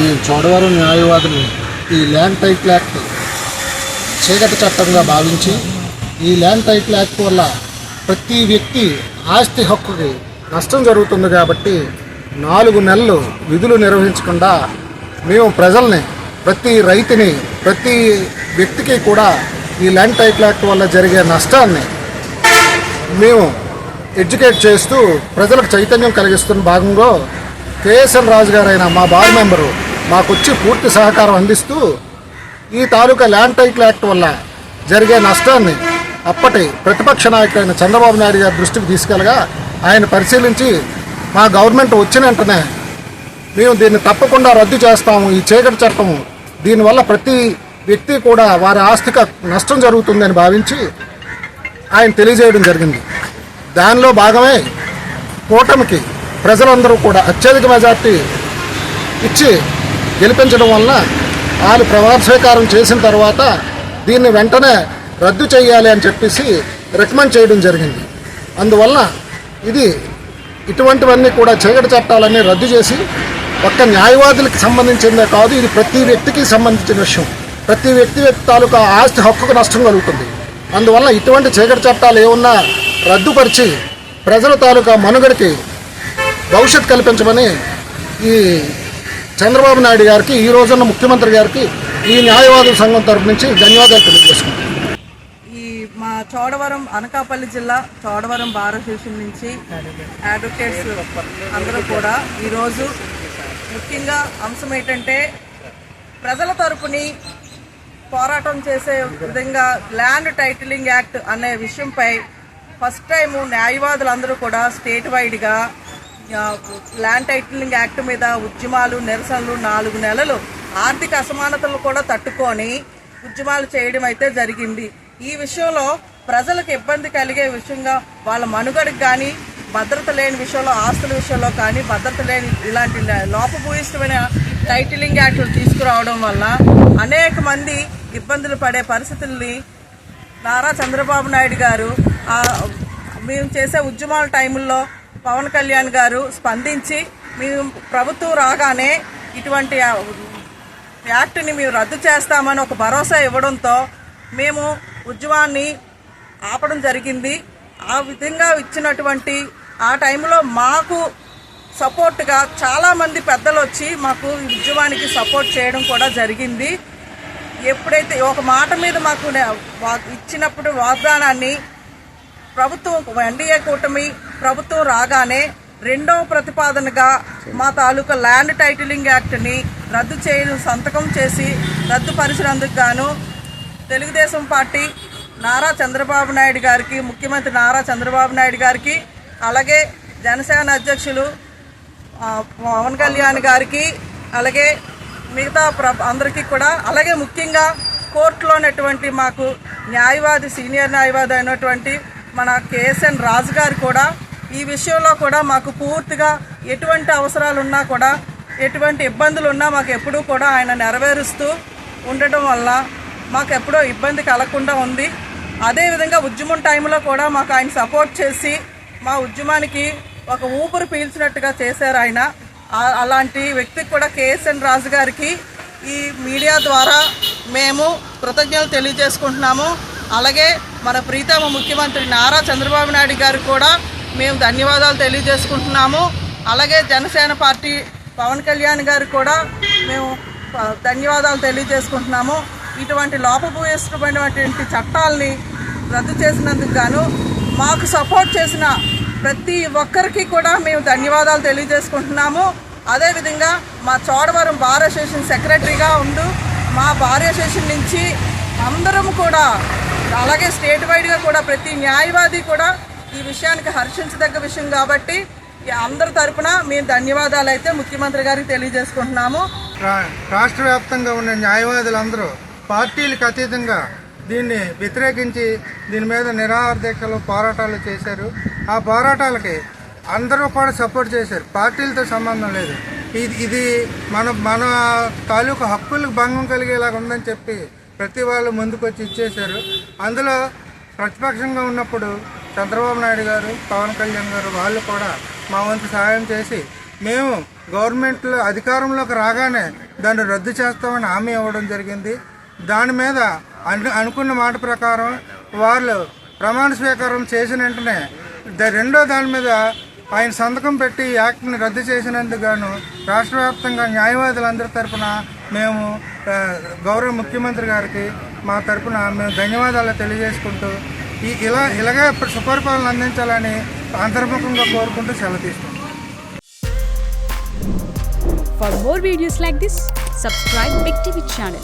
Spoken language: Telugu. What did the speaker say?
ఈ చోడవరం న్యాయవాదులు ఈ ల్యాండ్ టైటిల్ యాక్ట్ చీకటి చట్టంగా భావించి ఈ ల్యాండ్ టైటిల్ యాక్ట్ వల్ల ప్రతి వ్యక్తి ఆస్తి హక్కుకి నష్టం జరుగుతుంది కాబట్టి 4 నెలలు విధులు నిర్వహించకుండా మేము ప్రజల్ని, ప్రతి రైతుని, ప్రతి వ్యక్తికి కూడా ఈ ల్యాండ్ టైటిల్ యాక్ట్ వల్ల జరిగే నష్టాన్ని మేము ఎడ్యుకేట్ చేస్తూ ప్రజలకు చైతన్యం కలిగిస్తున్న భాగంగా కేఎస్ఎన్ రాజు గారైన మా బార్ మెంబరు మాకొచ్చి పూర్తి సహకారం అందిస్తూ ఈ తాలూకా ల్యాండ్ టైటిల్ యాక్ట్ వల్ల జరిగే నష్టాన్ని అప్పటి ప్రతిపక్ష నాయకుడైన చంద్రబాబు నాయుడు గారి దృష్టికి తీసుకెళ్ళగా ఆయన పరిశీలించి మా గవర్నమెంట్ వచ్చిన వెంటనే మేము దీన్ని తప్పకుండా రద్దు చేస్తాము, ఈ చీకటి చట్టము దీనివల్ల ప్రతి వ్యక్తి కూడా వారి ఆస్తికి నష్టం జరుగుతుందని భావించి ఆయన తెలియజేయడం జరిగింది. దానిలో భాగమే కూటమికి ప్రజలందరూ కూడా అత్యధిక మెజార్టీ ఇచ్చి గెలిపించడం వలన వాళ్ళు ప్రమాణ స్వీకారం చేసిన తర్వాత దీన్ని వెంటనే రద్దు చేయాలి అని చెప్పేసి రికమెండ్ చేయడం జరిగింది. అందువల్ల ఇటువంటివన్నీ కూడా చీకటి చట్టాలన్నీ రద్దు చేసి ఒక్క న్యాయవాదులకు సంబంధించిందే కాదు, ఇది ప్రతి వ్యక్తికి సంబంధించిన విషయం. ప్రతి వ్యక్తి తాలూకా ఆస్తి హక్కుకు నష్టం కలుగుతుంది. అందువల్ల ఇటువంటి చీకటి చట్టాలు ఏమన్నా రద్దుపరిచి ప్రజల తాలూకా మనుగడికి భవిష్యత్తు కల్పించమని ఈ చంద్రబాబు నాయుడు గారికి, ఈ రోజున్న ముఖ్యమంత్రి గారికి ఈ న్యాయవాదుల సంఘం తరపు నుంచి ధన్యవాదాలు తెలియజేసుకుంటాం. మా చోడవరం, అనకాపల్లి జిల్లా చోడవరం బార్ అసోసియేషన్ నుంచి అడ్వకేట్స్ అందరూ కూడా ఈరోజు ముఖ్యంగా అంశం ఏంటంటే ప్రజల తరపుని పోరాటం చేసే విధంగా ల్యాండ్ టైటిలింగ్ యాక్ట్ అనే విషయంపై ఫస్ట్ టైం న్యాయవాదులందరూ కూడా స్టేట్ వైడ్గా ల్యాండ్ టైటిలింగ్ యాక్ట్ మీద ఉద్యమాలు, నిరసనలు 4 నెలలు ఆర్థిక అసమానతలు కూడా తట్టుకొని ఉద్యమాలు చేయడం అయితే జరిగింది. ఈ విషయంలో ప్రజలకు ఇబ్బంది కలిగే విషయంగా వాళ్ళ మనుగడకు కానీ, భద్రత లేని విషయంలో, ఆస్తుల విషయంలో కానీ భద్రత లేని ఇలాంటి లోపభూయిష్టమైన టైటిలింగ్ యాక్టులు తీసుకురావడం వల్ల అనేక మంది ఇబ్బందులు పడే పరిస్థితుల్ని నారా చంద్రబాబు నాయుడు గారు మేము చేసే ఉద్యమాల టైంలో పవన్ కళ్యాణ్ గారు స్పందించి మేము ప్రభుత్వం రాగానే ఇటువంటి యాక్ట్ని మేము రద్దు చేస్తామని ఒక భరోసా ఇవ్వడంతో మేము ఉద్యమాన్ని ఆపడం జరిగింది. ఆ విధంగా ఇచ్చినటువంటి ఆ టైంలో మాకు సపోర్ట్గా చాలామంది పెద్దలు వచ్చి మాకు ఈ ఉద్యమానికి సపోర్ట్ చేయడం కూడా జరిగింది. ఎప్పుడైతే ఒక మాట మీద మాకు ఇచ్చినప్పుడు వాగ్దానాన్ని ప్రభుత్వం, ఎన్డీఏ కూటమి ప్రభుత్వం రాగానే రెండవ ప్రతిపాదనగా మా తాలూకా ల్యాండ్ టైటిలింగ్ యాక్ట్ని రద్దు చేయడం సంతకం చేసి రద్దుపరిచినందుకు గాను తెలుగుదేశం పార్టీ నారా చంద్రబాబు నాయుడు గారికి, ముఖ్యమంత్రి నారా చంద్రబాబు నాయుడు గారికి, అలాగే జనసేన అధ్యక్షులు పవన్ కళ్యాణ్ గారికి, అలాగే మిగతా అందరికీ కూడా, అలాగే ముఖ్యంగా కోర్టులోనటువంటి మాకు న్యాయవాది, సీనియర్ న్యాయవాది అయినటువంటి మన కేఎస్ఎన్ రాజు గారు కూడా ఈ విషయంలో కూడా మాకు పూర్తిగా ఎటువంటి అవసరాలున్నా కూడా, ఎటువంటి ఇబ్బందులు ఉన్నా మాకు ఎప్పుడూ కూడా ఆయన నెరవేరుస్తూ ఉండటం వల్ల మాకు ఎప్పుడూ ఇబ్బంది కలగకుండా ఉంది. అదేవిధంగా ఉద్యమం టైంలో కూడా మాకు ఆయన సపోర్ట్ చేసి మా ఉద్యమానికి ఒక ఊపిరి పీల్చినట్టుగా చేశారు ఆయన. అలాంటి వ్యక్తికి కూడా కేఎస్ఎన్ రాజు గారికి ఈ మీడియా ద్వారా మేము కృతజ్ఞతలు తెలియజేసుకుంటున్నాము. అలాగే మన ప్రీతమ ముఖ్యమంత్రి నారా చంద్రబాబు నాయుడు గారికి కూడా మేము ధన్యవాదాలు తెలియజేసుకుంటున్నాము. అలాగే జనసేన పార్టీ పవన్ కళ్యాణ్ గారికి కూడా మేము ధన్యవాదాలు తెలియజేసుకుంటున్నాము. ఇటువంటి లోపభూయిష్టమైనటువంటి చట్టాలని రద్దు చేసినందుకు గాను మాకు సపోర్ట్ చేసిన ప్రతి ఒక్కరికి కూడా మేము ధన్యవాదాలు తెలియజేసుకుంటున్నాము. అదేవిధంగా మా చోడవరం బార్ అసోసియేషన్ సెక్రటరీగా ఉంటూ మా బార్ అసోసియేషన్ నుంచి అందరం కూడా, అలాగే స్టేట్ వైడ్గా కూడా ప్రతి న్యాయవాది కూడా ఈ విషయానికి హర్షించదగ్గ విషయం కాబట్టి అందరి తరపున మేము ధన్యవాదాలు అయితే ముఖ్యమంత్రి గారికి తెలియజేసుకుంటున్నాము. రాష్ట్ర వ్యాప్తంగా ఉన్న న్యాయవాదులందరూ పార్టీలకు అతీతంగా దీన్ని వ్యతిరేకించి దీని మీద నిరాహార దీక్షలు, పోరాటాలు చేశారు. ఆ పోరాటాలకి అందరూ కూడా సపోర్ట్ చేశారు. పార్టీలతో సంబంధం లేదు. ఇది మన తాలూకు హక్కులకు భంగం కలిగేలాగా ఉందని చెప్పి ప్రతి వాళ్ళు ముందుకొచ్చి ఇచ్చేశారు. అందులో ప్రతిపక్షంగా ఉన్నప్పుడు చంద్రబాబు నాయుడు గారు, పవన్ కళ్యాణ్ గారు వాళ్ళు కూడా మా వంతు సహాయం చేసి మేము గవర్నమెంట్లో అధికారంలోకి రాగానే దాన్ని రద్దు చేస్తామని హామీ ఇవ్వడం జరిగింది. దాని మీద అనుకున్న మాట ప్రకారం వాళ్ళు ప్రమాణ స్వీకారం చేసిన వెంటనే రెండో దాని మీద ఆయన సంతకం పెట్టి యాక్ట్ని రద్దు చేసినందుకు గాను రాష్ట్ర వ్యాప్తంగా న్యాయవాదులందరి తరఫున మేము గౌరవ ముఖ్యమంత్రి గారికి మా తరఫున మేము ధన్యవాదాలు తెలియజేసుకుంటూ ఇలాగే సుపరిపాలన అందించాలని అంతర్ముఖంగా కోరుకుంటూ సెలవు తీసుకుంటాం. For more videos like this, subscribe Big TV channel.